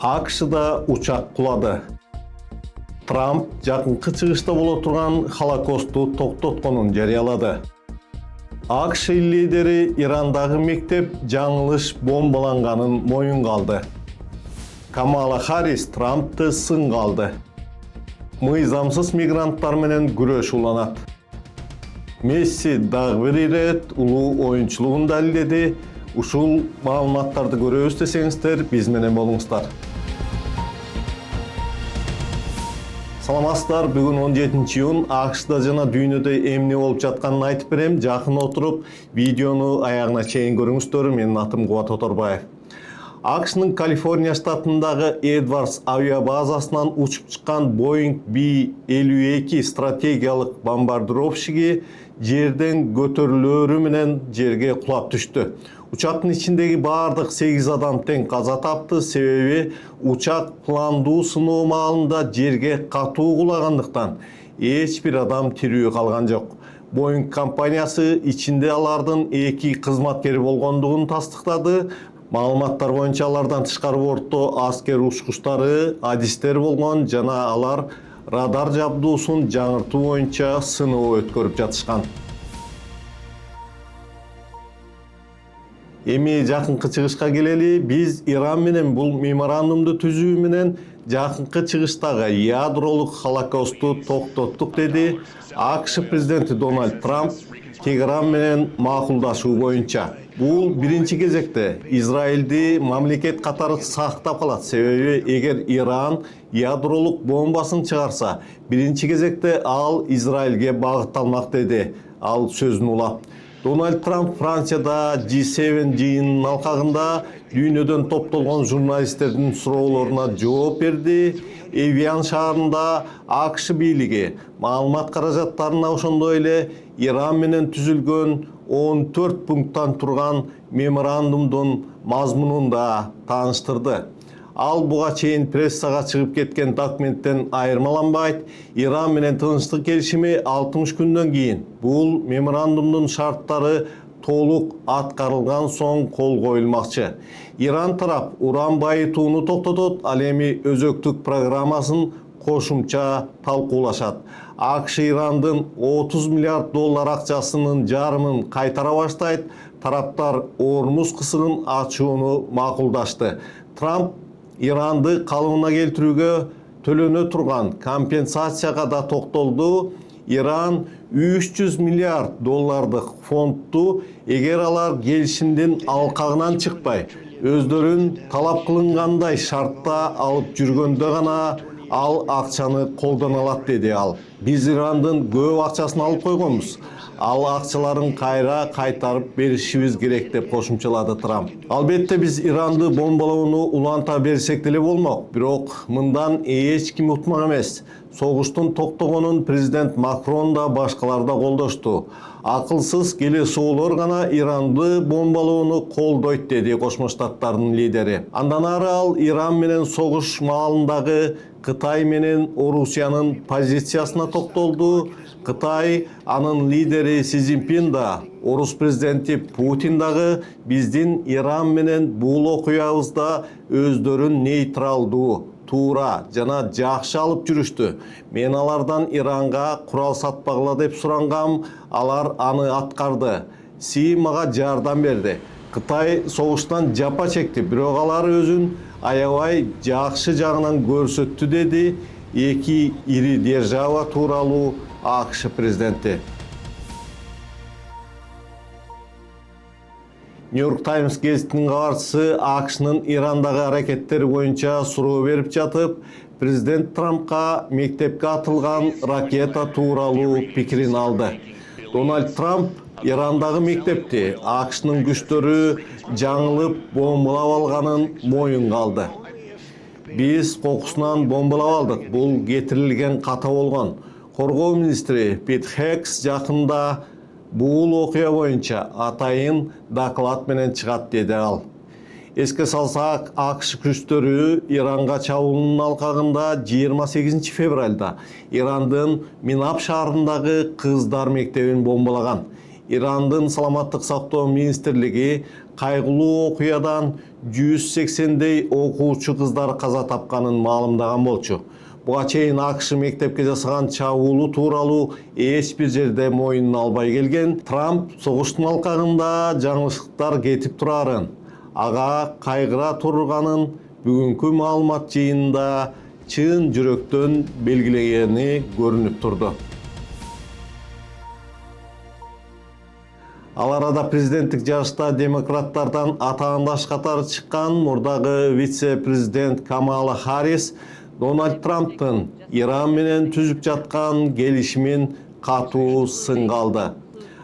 AQSh'da uçak kuladı. Trump жакынкы чыгышта боло турган Холокосту токтотконун жарыялады. AQSh лидери Ирандагы мектеп жаңылыш бомбаланганын моюнга алды. Камала Харрис Трампты сынга алды. Мыйзамсыз мигранттар менен күрөш уланат. Месси дагы бир ирет улуу оюнчулугун далилдеди. Ушул маалыматтарды көрөбүз десеңиздер, биз менен болуңуздар. Саламатсыздар, бүгүн 17 июнь AQSh'да жана дүйнөдө эмне болуп жатканын айтып берем. Жакын отуруп, видеону аягына чейин көрүңүздөр. Менин атым Кубат Оторбаев. AQSh'нын Калифорния штатындагы Эдвардс авиабазасынан учуп чыккан Boeing B-52 стратегиялык бомбардировщиги жерден көтөрүлөрү менен жерге кулап түштү. Учактын ичиндеги бардык 8 адам тең каза тапты, себеби учак пландуу сыноо маалында жерге катуу кулагандыктан эч бир адам тирүү калган жок. Boeing компаниясы ичинде алардын 2 кызматкери болгондугун тастыктады. Маалыматтар боюнча алардан тышкары бортто аскер учкучтары, адистер болгон жана алар радар жабдуусун жаңыртуу боюнча сыноо өткөрүп жатышкан. Эми жакынкы чыгышка келели. Биз Иран менен бул меморандумду түзүү менен жакынкы чыгыштагы ядролук холокосту токтоттук, деди AQSh президенти Дональд Трамп Тегеран менен макулдашуу боюнча. Бул биринчи кезекте Израилди мамлекет катары сактап калат, себеби эгер Иран ядролук бомбасын чыгарса, биринчи кезекте ал Израилге багытталмак, деди ал сөзүн улап. Дональд Трамп Францияда G7 жыйынынын алкагында дүйнөдөн топтолгон журналисттердин суроолоруна жооп берди. Эвиан шаарында AQSh бийлиги маалымат каражаттарына ошондой эле Иран менен түзүлгөн 14 пункттан турган меморандумдун мазмунун да тааныштырды. Ал буга чейин прессага чыгып кеткен документтен айырмаланбайт. Иран менен тынчтык келишими 60 күндөн кийин бул меморандумдун шарттары толук аткарылган соң кол коюлмакчы. Иран тарап уран байытууну токтотот, ал эми өзөктүк программасын кошумча талкуулашат. AQSh Ирандын 30 миллиард доллар акчасынын жарымын кайтара баштайт. Тараптар Ормуз кысыгын ачууну макулдашты. Трамп Иранды калыбына келтирүүгө төлөнө турган компенсацияга да токтолду. Иран 300 миллиард доллардык фондду эгер алар келишимдин алкагынан чыкпай, өздөрүн талап кылынгандай шартта алып жүргөндө гана ал акчаны колдоно алат, деди ал. Биз Ирандын көп акчасын алып койгонбуз. Ал акчаларын кайра кайтарып беришибиз керек, деп кошумчалады Трамп. Албетте биз Иранды бомбалоону уланта берсек деле болмок, бирок мындан эч ким утмак эмес. Согуштун токтогонун президент Макрон да башкалар да колдошту. Акылсыз келесоолор гана Иранды бомбалоону колдойт, деди Кошмо Штаттардын лидери. Андан ары ал Иран менен согуш маалындагы Кытай менен Орусиянын позициясына токтолду. Кытай, анын лидери Си Цзиньпин да, Орус президенти Путин дагы биздин Иран менен бул окуябызда өздөрүн нейтралдуу, туура жана жакшы алып жүрүштү. Мен алардан Иранга курал сатпагыла деп сурангам, алар аны аткарды. Си мага жардам берди. Кытай согуштан жапа чекти, бирок алар өзүн аябай жакшы жагынан көрсөттү, деди эки ири держава тууралуу AQSh президенти. New York Times гезитинин кабарчысы AQSh'нын Ирандагы аракеттери боюнча суроо берип жатып, президент Трампка мектепке атылган ракета тууралуу пикирин алды. Дональд Трамп Ирандагы мектепти AQSh'нын күчтөрү жаңылып бомбалап алганын моюнга алды. Биз кокусунан бомбалап алдык. Бул кетирилген ката болгон. Коргоо министри Пит Хекс жакында бул окуя боюнча атайын доклад менен чыгат, деди ал. Эске салсак, AQSh күчтөрү Иранга чабуулунун алкагында 28 февралда Ирандын Минаб шаарындагы кыздар мектебин бомбалаган. Irandын Саламаттык сактоо министрлиги кайгылуу окуядан 180дей окуучу кыздар каза тапканын маалымдаган болчу. Буга чейин АКШ мектепке жасаган чабуулу тууралуу эч бир жерде моюнуна албай келген. Трамп согуштун алкагында жаңылыштыктар кетип турарын, ага кайгыра турганын бүгүнкү маалымат жыйынында чын жүрөктөн белгилегени көрүнүп турду. Ал арада президенттик жарышта демократтардан атаандаш катары чыккан мурдагы вице-президент Камала Харрис Дональд Трамптын Иран менен түзүп жаткан келишимин катуу сынга алды.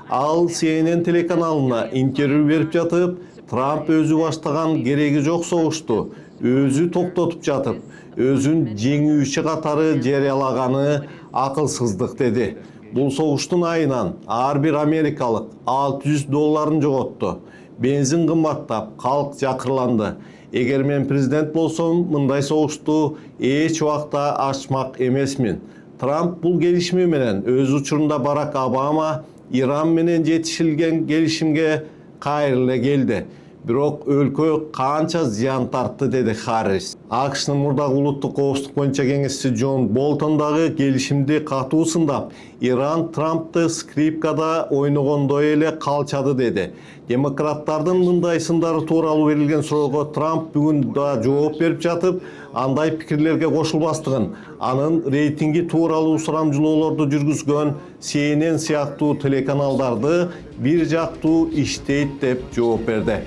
Ал CNN телеканалына интервью берип жатып, Трамп өзү баштаган кереги жок согушту өзү токтотуп жатып, өзүн жеңүүчү катары жарыялаганы акылсыздык деди. Бул согуштун айынан ар бир америкалык $600 жоготту. Бензин кымбаттап, калк жакырланды. Эгер мен президент болсом, мындай согушту эч убакта ачмак эмесмин. Трамп бул келишими менен өз учурунда Барак Обама Иран менен жетишилген келишимге кайры эле келди. Бирок өлкө канча зыян тартты, деди Харрис. АКШнын мурдагы улуттук коопсуздук боюнча кеңешчиси Джон Болтон дагы келишимди катуу сындап, Иран Трампты скрипкада ойногондой эле калчады, деди. Демократтардын мындай сындары тууралуу берилген суроого Трамп бүгүн да жооп берип жатып, андай пикирлерге кошулбастыгын, анын рейтинги тууралуу сурамжылоолорду жүргүзгөн CNN сыяктуу телеканалдарды бир жактуу иштейт деп жооп берди.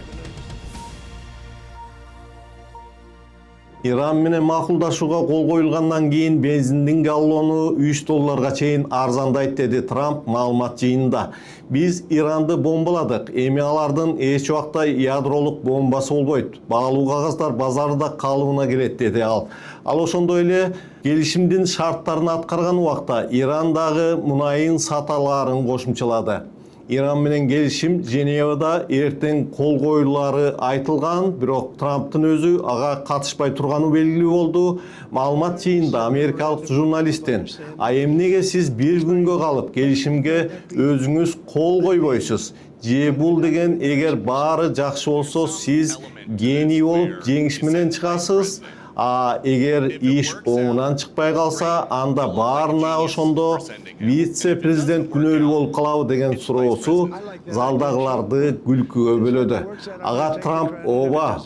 Иран менен макулдашууга кол коюлгандан кийин бензиндин галлону $3 чейин арзандайт, деди Трамп маалымат жыйынында. Биз Иранды бомбаладык, эми алардын эч убакта ядролук бомбасы болбойт. Баалуу кагаздар базарда калыбына келет, деди ал. Ал ошондой эле келишимдин шарттарын аткарган убакта Иран дагы мунайын сата алаарын кошумчалады. Иран менен келишим Женевада эртең кол коюлары айтылган, бирок Трамптын өзү ага катышпай турганы белгилүү болду. Маалымат жыйында америкалык журналисттен "А эмнеге сиз бир күнгө калып келишимге өзүңүз кол койбойсуз? Же бул деген эгер баары жакшы болсо сиз гений болуп жеңиш менен чыгасыз? А эгер иш оңунан чыкпай калса, анда баарына ошондо вице-президент күнөөлүү болуп калабы" деген суроосу залдагыларды күлкүгө бөлөдү. Ага Трамп ооба,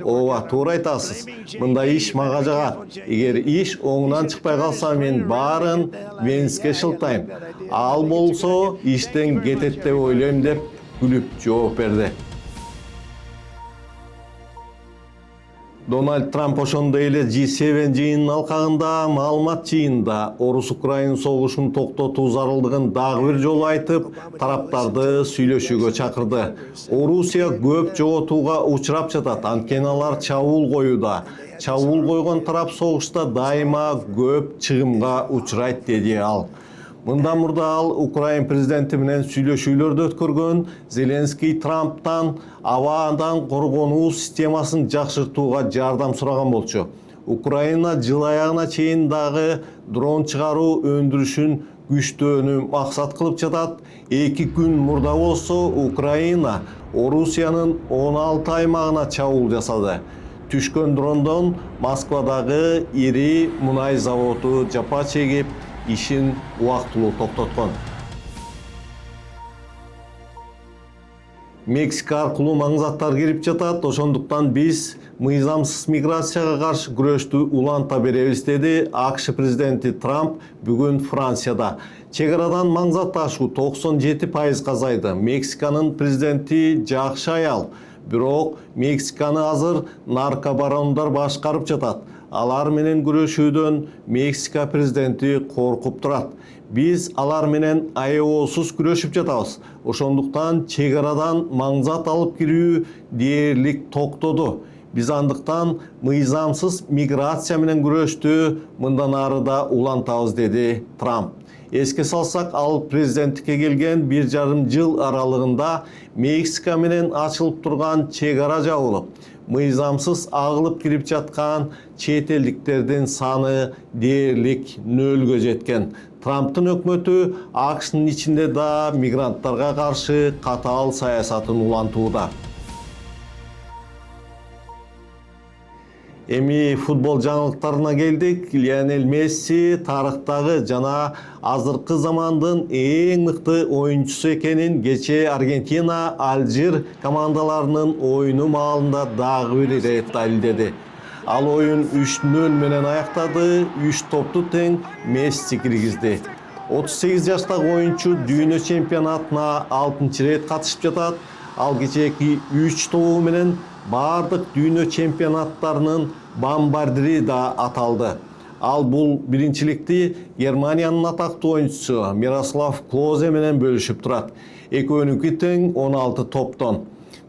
туура айтасыз. Мындай иш мага жагат. Эгер иш оңунан чыкпай калса, мен баарын Венске шылтайм. Ал болсо иштен кетет деп ойлойм, деп күлүп жооп берди. Дональд Трамп ошондой эле G7 жыйынынын алкагында маалымат жыйында Орус-Украина согушун токтотуу зарылдыгын дагы бир жолу айтып, тараптарды сүйлөшүүгө чакырды. Орусия көп жоготууга учурап жатат, анткени алар чабуул коюуда. Чабуул койгон тарап согушта дайыма көп чыгымга учурайт, деди ал. Мындан мурда ал Украина президенти менен сүйлөшүүлөрдү өткөргөн. Зеленский Трамптан абадан коргонуу системасын жакшыртууга жардам сураган болчу. Украина жыл аягына чейин дагы дрон чыгаруу өндүрүшүн күчтөөнү максат кылып жатат. 2 күн мурда болсо Украина Орусиянын 16 аймагына чабуул жасады. Түшкөн дрондон Москвадагы ири мунай заводу жапа чегип, ишин убактылуу токтоткон. Мексика аркылуу маңзаттар кирип жатат, ошондуктан биз мыйзамсыз миграцияга каршы күрөштү уланта беребиз, деди АКШ президенти Трамп бүгүн Францияда. Чегарадан маңзат ташуу 97% азайды. Мексиканын президенти жакшы аял, бирок Мексиканы азыр наркобарондар башкарып жатат. Алар менен күрөшүүдөн Мексика президенти коркуп турат. Биз алар менен аеосуз күрөшүп жатабыз. Ошондуктан чегарадан маңзат алып кирүү дээрлик токтоду. Биз андыктан мыйзамсыз миграция менен күрөштү мындан ары да улантабыз, деди Трамп. Эске салсак, ал президенттикке келген 1,5 жыл аралыгында Мексика менен ачылып турган чек ара жабылып, мыйзамсыз агылып кирип жаткан чет элдиктердин саны дээрлик нөлгө жеткен. Трамптын өкмөтү АКШнын ичинде да мигранттарга каршы катаал саясатын улантууда. Эми футбол жаңылыктарына келдик. Лионель Месси тарыхтагы жана азыркы замандын эң мыкты оюнчусу экенин кечээ Аргентина, Алжир командаларынын оюну маалында дагы бир ирет далилдеди. Ал оюн 3-0 менен аяктады, 3 топту тең Месси киргизди. 38 жаштагы оюнчу дүйнө чемпионатына 6-чы рет катышып жатат. Ал кечээки 3 тобу менен бардык дүйнө чемпионаттарынын бомбардири да аталды. Ал бул биринчиликти Германиянын атактуу оюнчусу Мирослав Клозе менен бөлүшүп турат. Экөөнүнкү тең 16 топтон.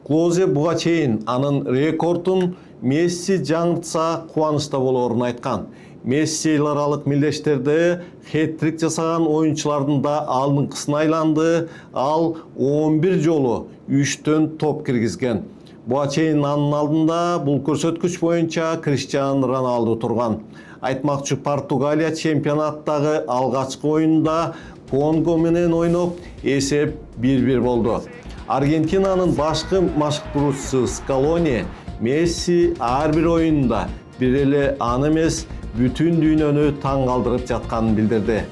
Клозе буга чейин анын рекордун Месси жаңыртса кубанычта болоорун айткан. Месси эл аралык милдештерде хет-трик жасаган оюнчулардын да алдыңкысына айланды. Ал 11 жолу 3төн топ киргизген. Буга чейин анын алдында бул көрсөткүч боюнча Криштиану Роналду турган. Айтмакчы, Португалия чемпионаттагы алгачкы оюнда Конго менен ойноп, эсеп 1-1 болду. Аргентинанын башкы машыктыруучусу Скалони Месси ар бир оюнда бир эле аны эмес, бүтүн дүйнөнү таң калтырып жатканын билдирди.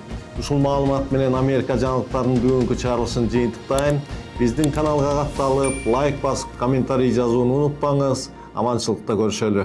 Ушул маалымат менен Америка жаңылыктарынын бүгүнкү чыгарылышын жыйынтыктайм. Биздин каналга катталып, лайк басып, комментарий жазууну унутпаңыз. Аманчылыкта көрүшөлү.